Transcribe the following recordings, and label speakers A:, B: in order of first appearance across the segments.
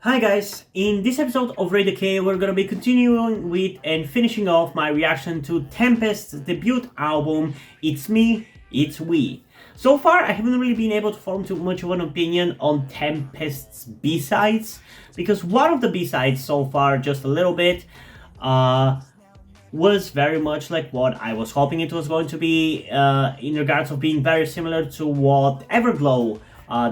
A: Hi guys, in this episode of Radio K, we're gonna be continuing with and finishing off my reaction to Tempest's debut album, It's Me, It's We. So far, I haven't really been able to form too much of an opinion on Tempest's B-sides, because one of the B-sides so far, just a little bit, was very much like what I was hoping it was going to be, in regards of being very similar to what Everglow,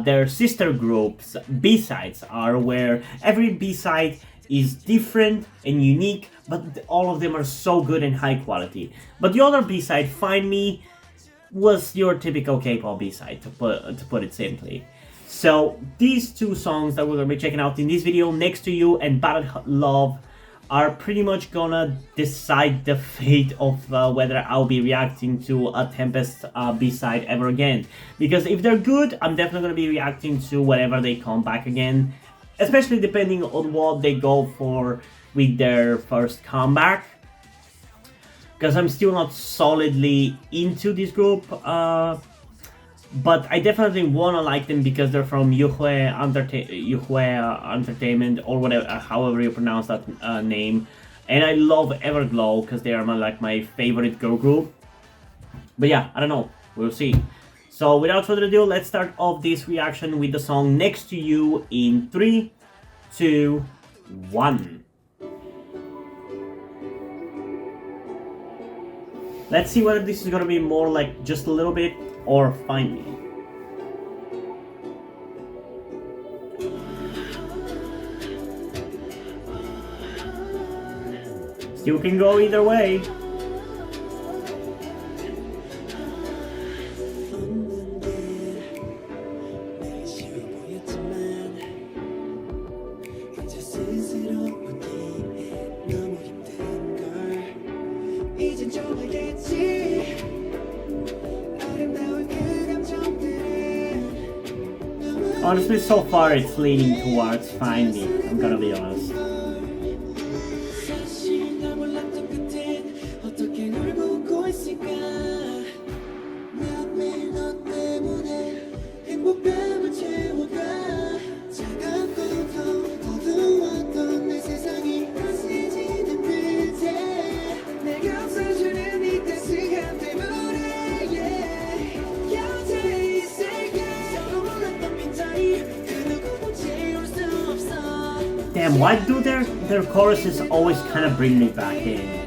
A: their sister group's B-sides are, where every B-side is different and unique, but all of them are so good and high quality. But the other B-side, Find Me, was your typical K-pop B-side, to put it simply. So these two songs that we're going to be checking out in this video, Next to You and Bad Love, are pretty much gonna decide the fate of whether I'll be reacting to a Tempest B-side ever again. Because if they're good, I'm definitely gonna be reacting to whenever they come back again, especially depending on what they go for with their first comeback. Because I'm still not solidly into this group, but I definitely wanna like them because they're from Yuhue Entertainment, or whatever, however you pronounce that name. And I love Everglow because they are my favorite girl group. But yeah, I don't know, we'll see. So without further ado, let's start off this reaction with the song Next to You in 3, 2, 1. Let's see whether this is gonna be more like just a little bit or Find Me. Still can go either way. Honestly, so far it's leaning towards Find Me, I'm gonna be honest. Damn, why do their choruses always kind of bring me back in?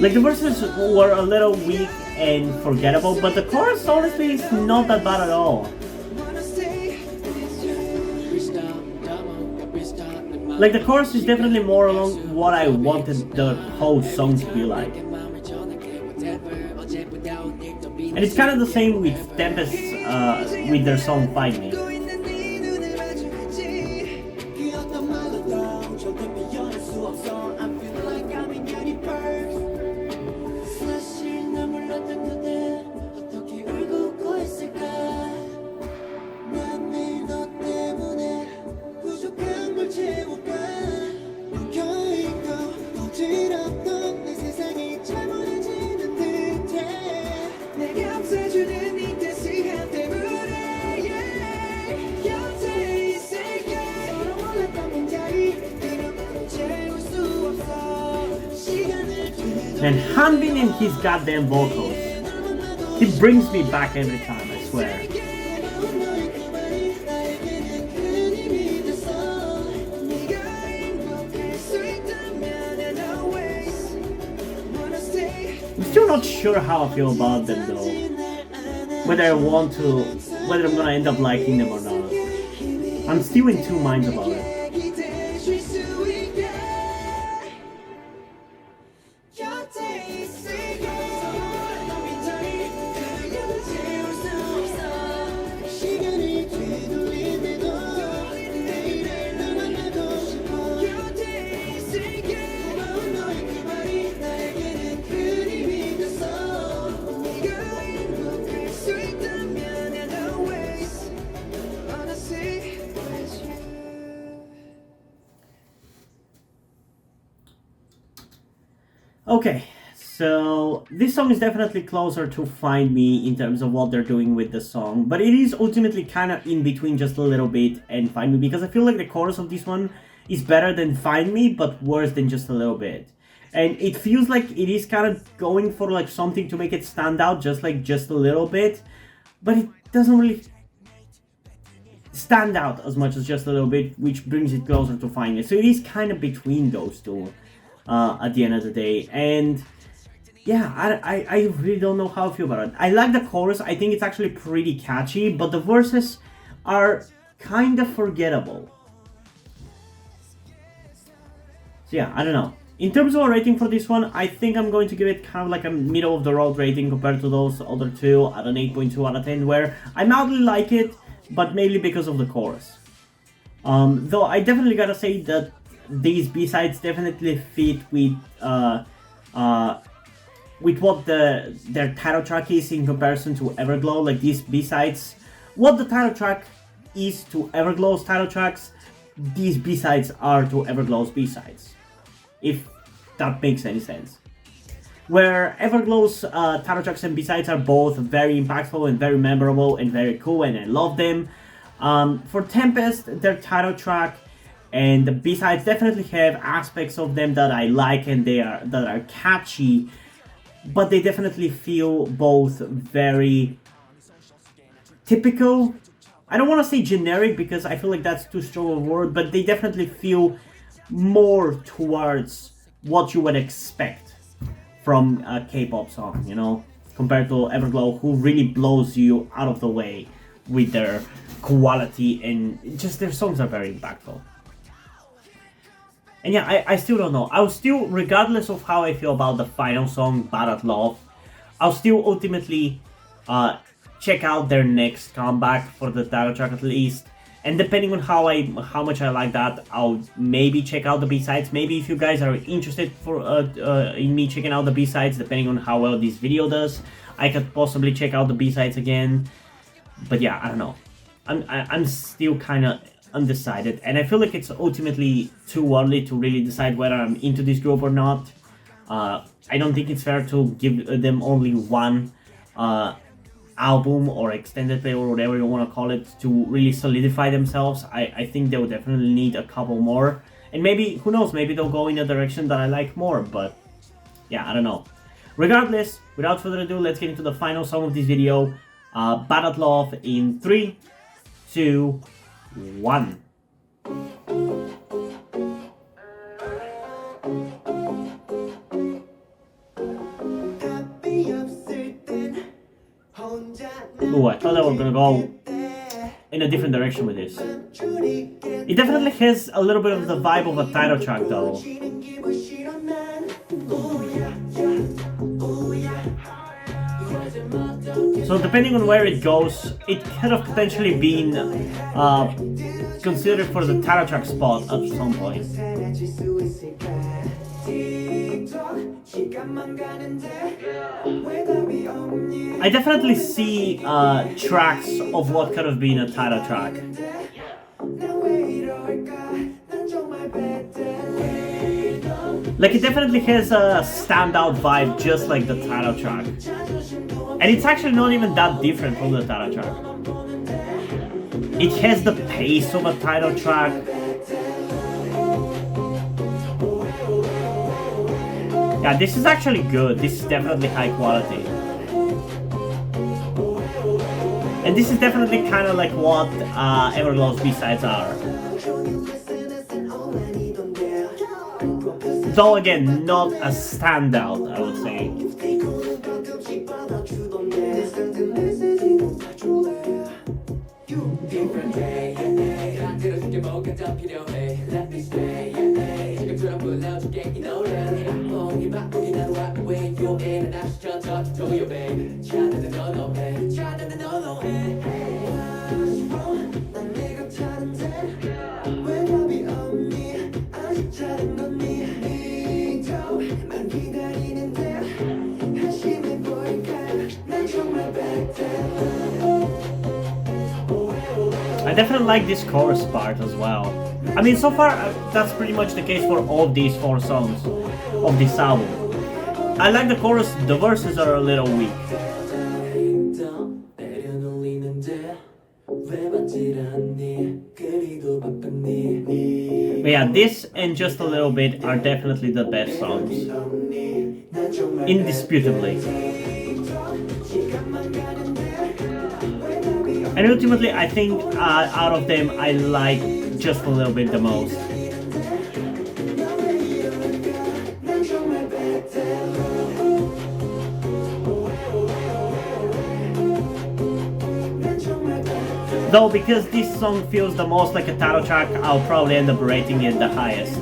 A: Like, the verses were a little weak and forgettable, but the chorus honestly is not that bad at all. Like, the chorus is definitely more along what I wanted the whole song to be like. And it's kind of the same with Tempest, with their song Find Me. And Hanbin and his goddamn vocals, he brings me back every time, I swear. I'm still not sure how I feel about them though. Whether I'm gonna end up liking them or not. I'm still in two minds about it. Okay, So this song is definitely closer to Find Me in terms of what they're doing with the song, but it is ultimately kind of in between just a little bit and Find Me, because I feel like the chorus of this one is better than Find Me, but worse than just a little bit. And it feels like it is kind of going for like something to make it stand out, just a little bit, but it doesn't really stand out as much as just a little bit, which brings it closer to Find Me. So it is kind of between those two at the end of the day. And yeah, I really don't know how I feel about it. I like the chorus. I think it's actually pretty catchy, but the verses are kind of forgettable. So yeah, I don't know. In terms of a rating for this one, I think I'm going to give it kind of like a middle of the road rating compared to those other two at an 8.2 out of 10, where I mildly like it, but mainly because of the chorus. Though I definitely gotta say that these B-sides definitely fit with what their title track is in comparison to Everglow. Like these B-sides, what the title track is to Everglow's title tracks, these B-sides are to Everglow's B-sides, if that makes any sense. Where Everglow's title tracks and B-sides are both very impactful and very memorable and very cool, and I love them. For Tempest, their title track and the B-sides definitely have aspects of them that I like and that are catchy, but they definitely feel both very typical. I don't want to say generic because I feel like that's too strong a word, but they definitely feel more towards what you would expect from a K-pop song, you know, compared to Everglow, who really blows you out of the way with their quality, and just their songs are very impactful. And yeah, I still don't know. I'll still, regardless of how I feel about the final song, Bad at Love, I'll still ultimately check out their next comeback for the title track at least. And depending on how much I like that, I'll maybe check out the B-sides. Maybe if you guys are interested in me checking out the B-sides, depending on how well this video does, I could possibly check out the B-sides again. But yeah, I don't know. I'm still kind of undecided, and I feel like it's ultimately too early to really decide whether I'm into this group or not. I don't think it's fair to give them only one album or extended play or whatever you want to call it to really solidify themselves. I think they will definitely need a couple more, and maybe, who knows, maybe they'll go in a direction that I like more, but yeah, I don't know. Regardless, without further ado, let's get into the final song of this video, Bad at Love, in 3, 2, 1. Ooh, I thought I was gonna go in a different direction with this. It definitely has a little bit of the vibe of a title track though. So depending on where it goes, it could have potentially been considered for the title track spot at some point. I definitely see tracks of what could have been a title track. Like, it definitely has a standout vibe just like the title track. And it's actually not even that different from the title track. It has the pace of a title track. Yeah, this is actually good. This is definitely high quality. And this is definitely kind of like what Everglow's B-sides are. Though again, not a standout, I would say. I definitely like this chorus part as well. I mean, so far that's pretty much the case for all these 4 songs of this album. I like the chorus, the verses are a little weak. But yeah, this and Just a Little Bit are definitely the best songs. Indisputably. And ultimately, I think out of them, I like Just a Little Bit the most. Though, because this song feels the most like a title track, I'll probably end up rating it the highest.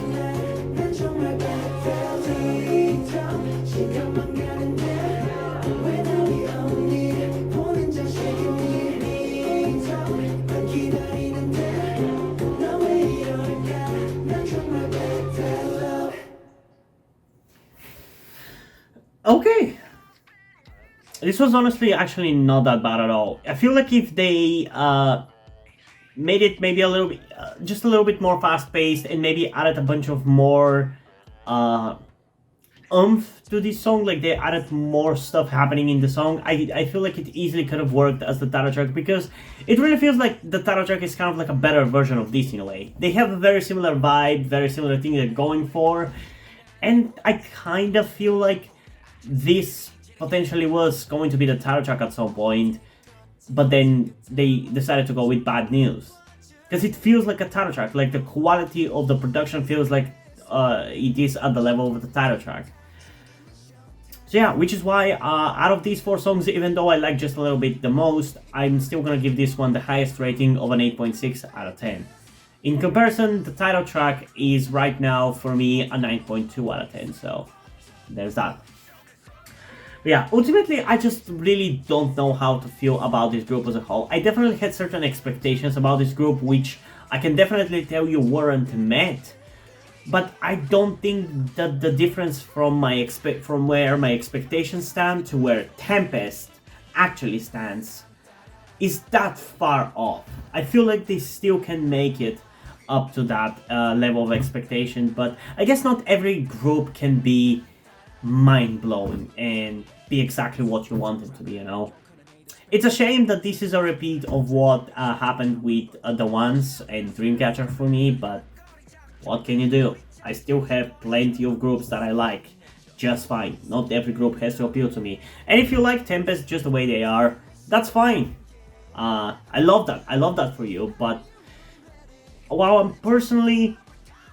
A: Okay. This was honestly actually not that bad at all. I feel like if they made it maybe a little bit, just a little bit more fast-paced and maybe added a bunch of more oomph to this song, like they added more stuff happening in the song, I feel like it easily could have worked as the title track, because it really feels like the title track is kind of like a better version of this in a way. They have a very similar vibe, very similar thing they're going for, and I kind of feel like this potentially was going to be the title track at some point, but then they decided to go with Bad News. Because it feels like a title track, like the quality of the production feels like it is at the level of the title track. So yeah, which is why out of these 4 songs, even though I like Just a Little Bit the most, I'm still gonna give this one the highest rating of an 8.6 out of 10. In comparison, the title track is right now for me a 9.2 out of 10, so there's that. But yeah, ultimately, I just really don't know how to feel about this group as a whole. I definitely had certain expectations about this group, which I can definitely tell you weren't met. But I don't think that the difference from where my expectations stand to where Tempest actually stands is that far off. I feel like they still can make it up to that level of expectation, but I guess not every group can be mind-blowing and be exactly what you want it to be, you know? It's a shame that this is a repeat of what happened with The Ones and Dreamcatcher for me, but what can you do? I still have plenty of groups that I like just fine. Not every group has to appeal to me. And if you like Tempest just the way they are, that's fine. I love that. I love that for you. But while I'm personally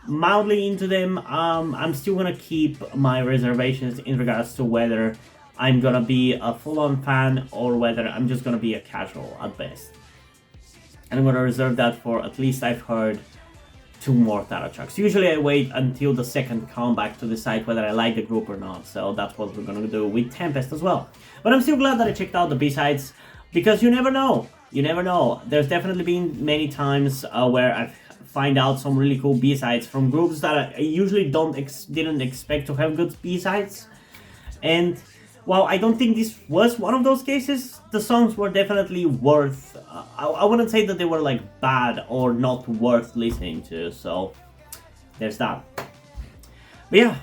A: mildly into them, I'm still gonna keep my reservations in regards to whether I'm gonna be a full-on fan or whether I'm just gonna be a casual at best. And I'm gonna reserve that for at least I've heard 2 more title tracks. Usually I wait until the second comeback to decide whether I like the group or not, so that's what we're gonna do with Tempest as well. But I'm still glad that I checked out the B-sides, because you never know. You never know. There's definitely been many times where I've find out some really cool B-sides from groups that I usually didn't expect to have good B-sides. And while I don't think this was one of those cases, the songs were definitely worth, I wouldn't say that they were like bad or not worth listening to, so there's that. But yeah,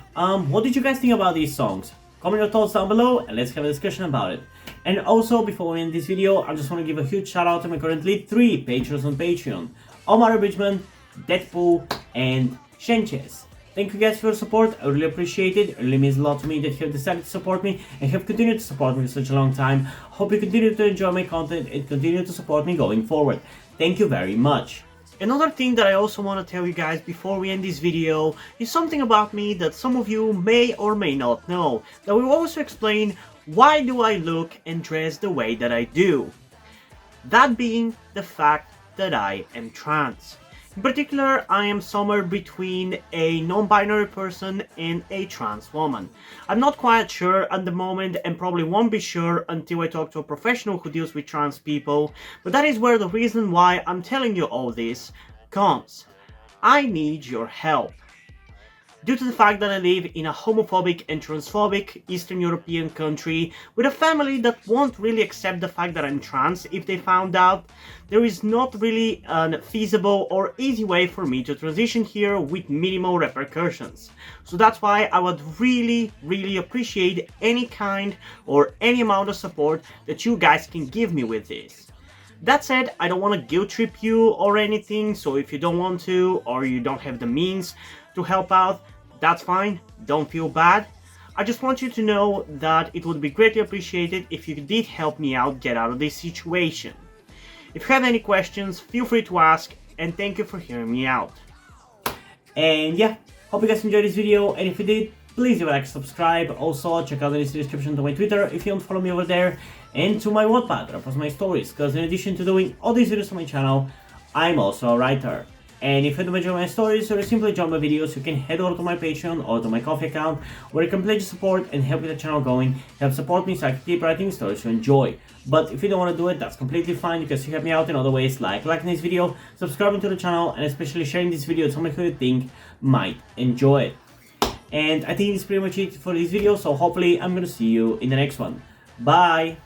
A: what did you guys think about these songs? Comment your thoughts down below and let's have a discussion about it. And also, before we end this video, I just want to give a huge shout out to my currently 3 patrons on Patreon: Omar Bridgman, Deadpool, and Shenches. Thank you guys for your support, I really appreciate it. It really means a lot to me that you have decided to support me and have continued to support me for such a long time. Hope you continue to enjoy my content and continue to support me going forward. Thank you very much. Another thing that I also want to tell you guys before we end this video is something about me that some of you may or may not know, that will also explain why do I look and dress the way that I do. That being the fact that I am trans. In particular, I am somewhere between a non-binary person and a trans woman. I'm not quite sure at the moment and probably won't be sure until I talk to a professional who deals with trans people, but that is where the reason why I'm telling you all this comes. I need your help. Due to the fact that I live in a homophobic and transphobic Eastern European country with a family that won't really accept the fact that I'm trans if they found out, there is not really a feasible or easy way for me to transition here with minimal repercussions. So that's why I would really appreciate any kind or any amount of support that you guys can give me with this. That said, I don't want to guilt trip you or anything, so if you don't want to or you don't have the means to help out, that's fine, don't feel bad. I just want you to know that it would be greatly appreciated if you did help me out get out of this situation. If you have any questions, feel free to ask, and thank you for hearing me out. And yeah, hope you guys enjoyed this video, and if you did, please leave a like, subscribe. Also, check out the description to my Twitter if you don't follow me over there, and to my Wattpad where I post my stories, because in addition to doing all these videos on my channel, I'm also a writer. And if you don't enjoy my stories or simply enjoy my videos, you can head over to my Patreon or to my Ko-fi account, where you can pledge support and help with the channel going, help support me so I can keep writing stories you enjoy. But if you don't want to do it, that's completely fine, because you help me out in other ways, like liking this video, subscribing to the channel, and especially sharing this video to someone who you think might enjoy it. And I think that's pretty much it for this video, so hopefully I'm gonna see you in the next one. Bye!